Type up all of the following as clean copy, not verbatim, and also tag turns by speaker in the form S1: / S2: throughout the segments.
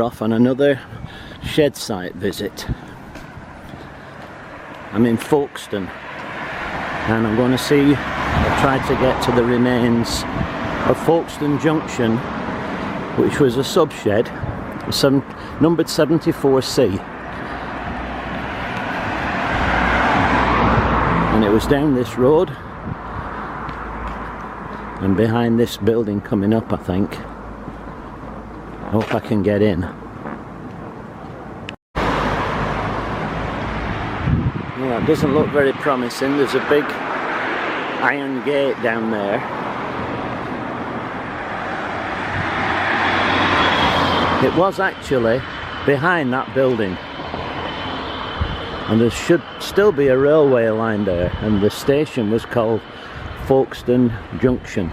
S1: off on another shed site visit. I'm in Folkestone and I'm going to see, I've tried to get to the remains of Folkestone Junction, which was a sub-shed, numbered 74C. And it was down this road and behind this building coming up, I think. I hope I can get in. Well, that doesn't look very promising. There's a big iron gate down there. It was actually behind that building. And there should still be a railway line there, and the station was called Folkestone Junction.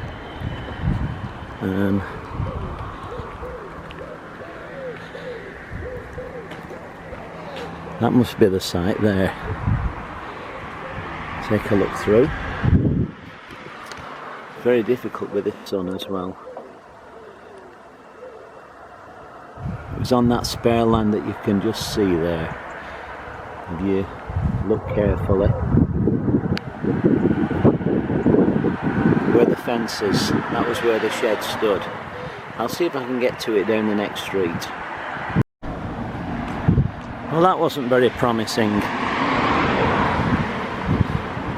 S1: That must be the site there. Take a look through. Very difficult with this sun as well. It was on that spare land that you can just see there. If you look carefully, where the fence is, that was where the shed stood. I'll see if I can get to it down the next street. Well, that wasn't very promising.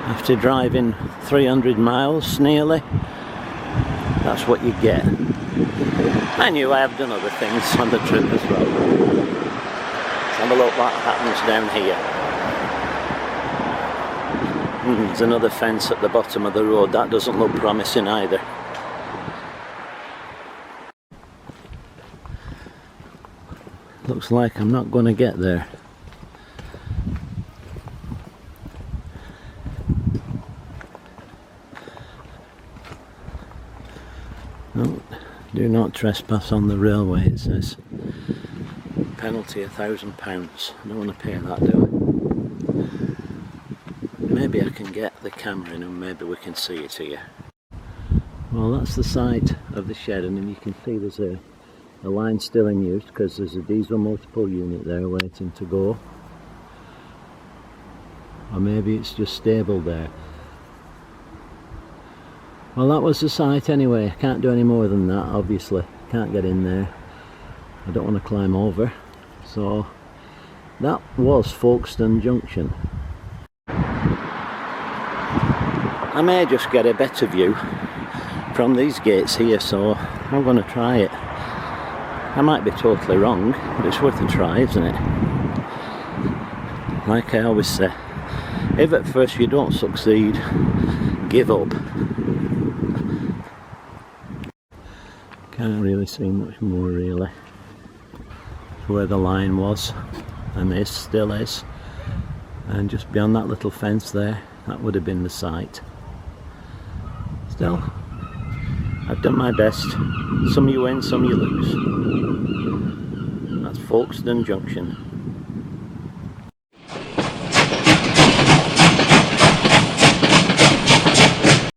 S1: After driving 300 miles nearly, that's what you get. I knew I have done other things on the trip as well. Let's have a look what happens down here. There's another fence at the bottom of the road. That doesn't look promising either. Looks like I'm not going to get there. No, do not trespass on the railway, it says. Penalty £1,000. I don't want to pay that, do I? Maybe I can get the camera in and maybe we can see it here. Well, that's the site of the shed, and you can see there's a line still in use because there's a diesel multiple unit there waiting to go. Or maybe it's just stable there. Well, that was the site anyway. I can't do any more than that, obviously. Can't get in there. I don't want to climb over. So that was Folkestone Junction. I may just get a better view from these gates here, so I'm going to try it. I might be totally wrong, but it's worth a try, isn't it? Like I always say, if at first you don't succeed, give up. Can't really see much more really. Where the line was, and this still is, and just beyond that little fence there, that would have been the site. Still, I've done my best. Some you win, some you lose. That's Folkestone Junction.